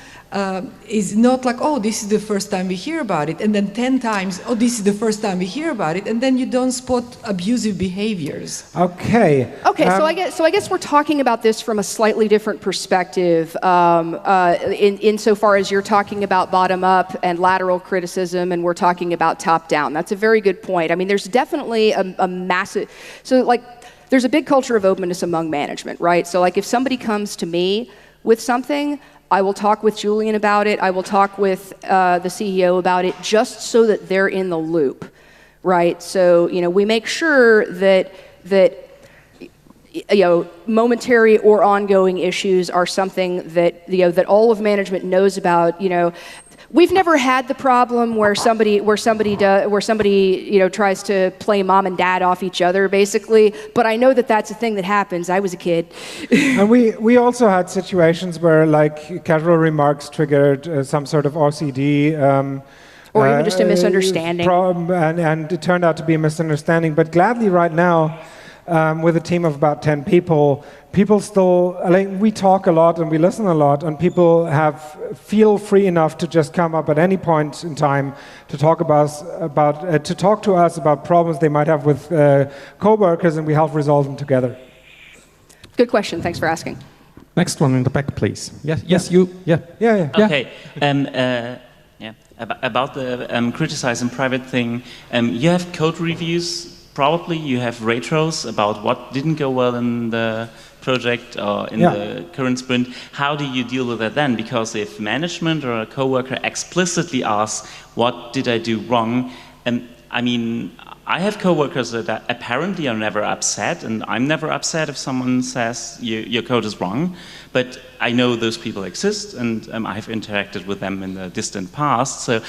is not like, oh, this is the first time we hear about it, and then 10 times, oh, this is the first time we hear about it, and then you don't spot abusive behaviors. Okay. Okay, so I guess we're talking about this from a slightly different perspective, insofar as you're talking about bottom up and lateral criticism, and we're talking about top down. That's a very good point. I mean, there's definitely a massive, so like, there's a big culture of openness among management, right? So like, if somebody comes to me with something, I will talk with Julian about it. I will talk with the CEO about it, just so that they're in the loop, right? So, you know, we make sure that you know, momentary or ongoing issues are something that, you know, that all of management knows about. You know, We've never had the problem where somebody tries to play mom and dad off each other, basically. But I know that that's a thing that happens. I was a kid. And we also had situations where like casual remarks triggered some sort of OCD. Or even just a misunderstanding. And it turned out to be a misunderstanding. But gladly right now, with a team of about 10 people, people still, like, we talk a lot and we listen a lot, and people feel free enough to just come up at any point in time to talk to us about problems they might have with co-workers, and we help resolve them together. Good question. Thanks for asking. Next one in the back, please. Yes, you. Yeah. Okay. About the criticize in private thing, you have code reviews. Probably you have retros about what didn't go well in the project or in the current sprint. How do you deal with that then? Because if management or a coworker explicitly asks, what did I do wrong? And I mean, I have coworkers that apparently are never upset, and I'm never upset if someone says your code is wrong. But I know those people exist, and I've interacted with them in the distant past. So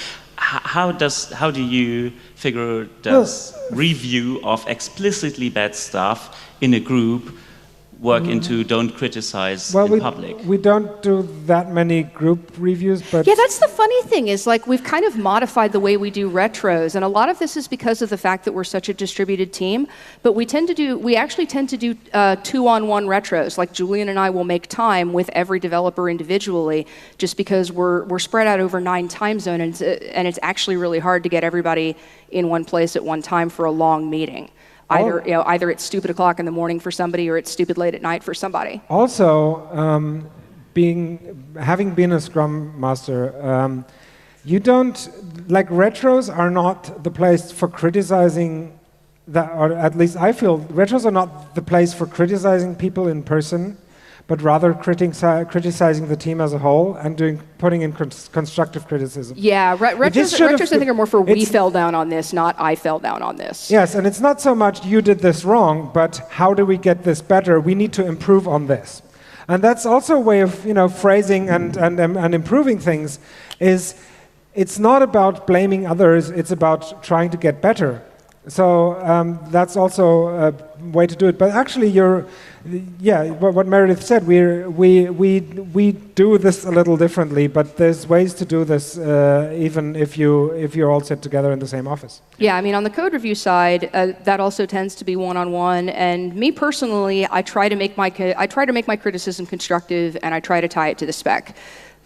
how do you figure review of explicitly bad stuff in a group work into don't criticize in public? We don't do that many group reviews, but... Yeah, that's the funny thing, is like we've kind of modified the way we do retros, and a lot of this is because of the fact that we're such a distributed team, but we actually tend to do two-on-one retros. Like Julian and I will make time with every developer individually, just because we're spread out over 9 time zones, and it's actually really hard to get everybody in one place at one time for a long meeting. Either it's stupid o'clock in the morning for somebody, or it's stupid late at night for somebody. Also, having been a Scrum Master, you don't, like, retros are not the place for criticizing that, or at least I feel retros are not the place for criticizing people in person, but rather criticizing the team as a whole and putting in constructive criticism. Yeah, retros I think are more for we fell down on this, not I fell down on this. Yes, and it's not so much you did this wrong, but how do we get this better? We need to improve on this. And that's also a way of phrasing and improving things. It's not about blaming others, it's about trying to get better. So that's also a way to do it. But actually, what Meredith said, we do this a little differently. But there's ways to do this, even if you're all sit together in the same office. Yeah, I mean, on the code review side, that also tends to be one-on-one. And me personally, I try to make my criticism constructive, and I try to tie it to the spec.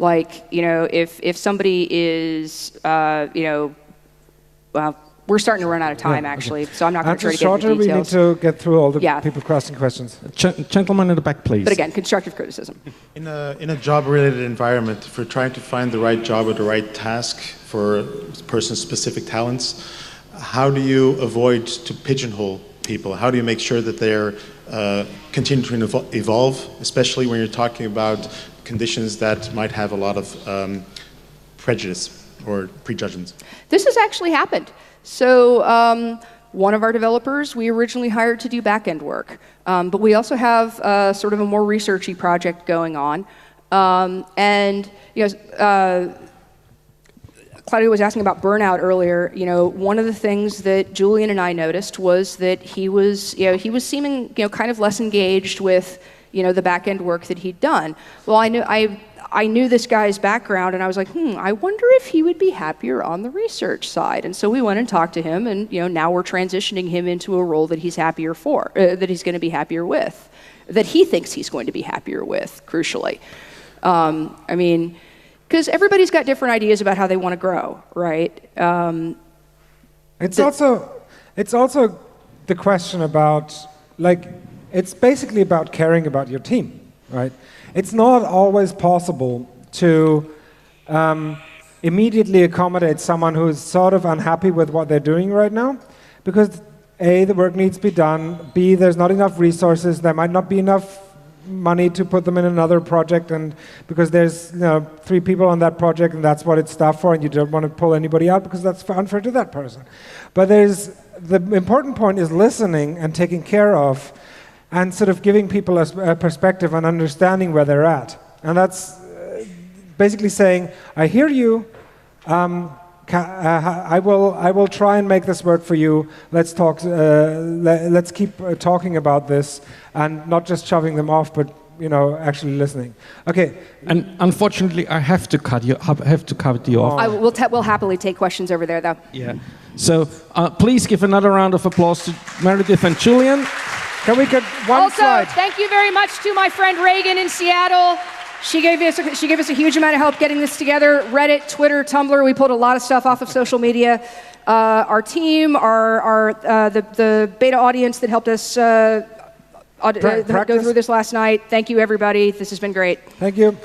Like, if somebody is, well. We're starting to run out of time, actually, so I'm not going to try to get into details. We need to get through all the people crossing questions. Gentleman in the back, please. But again, constructive criticism. In a job-related environment, if we're trying to find the right job or the right task for a person's specific talents, how do you avoid to pigeonhole people? How do you make sure that they're continuing to evolve, especially when you're talking about conditions that might have a lot of prejudice or prejudgments? This has actually happened. So one of our developers we originally hired to do back-end work, but we also have sort of a more researchy project going on. And Claudia was asking about burnout earlier. One of the things that Julian and I noticed was that he was seeming kind of less engaged with the back-end work that he'd done. Well, I knew this guy's background, and I was like, I wonder if he would be happier on the research side. And so we went and talked to him, and now we're transitioning him into a role that he's happier for, that he's going to be happier with, that he thinks he's going to be happier with, crucially. I mean, because everybody's got different ideas about how they want to grow, right? It's also the question about, like, it's basically about caring about your team, right? It's not always possible to immediately accommodate someone who is sort of unhappy with what they're doing right now, because A, the work needs to be done, B, there's not enough resources, there might not be enough money to put them in another project, and because there's 3 people on that project and that's what it's staffed for, and you don't want to pull anybody out because that's unfair to that person. But the important point is listening and taking care of, and sort of giving people a perspective and understanding where they're at. And that's basically saying, I hear you, I will try and make this work for you. Let's talk. Let's keep talking about this, and not just shoving them off, but actually listening. Okay. And unfortunately, I have to cut you off. We'll happily take questions over there, though. Yeah. So please give another round of applause to Meredith and Julian. Can we get one slide? Also, thank you very much to my friend Reagan in Seattle. She gave us a huge amount of help getting this together. Reddit, Twitter, Tumblr. We pulled a lot of stuff off of social media. Our team, the beta audience that helped us go through this last night. Thank you, everybody. This has been great. Thank you.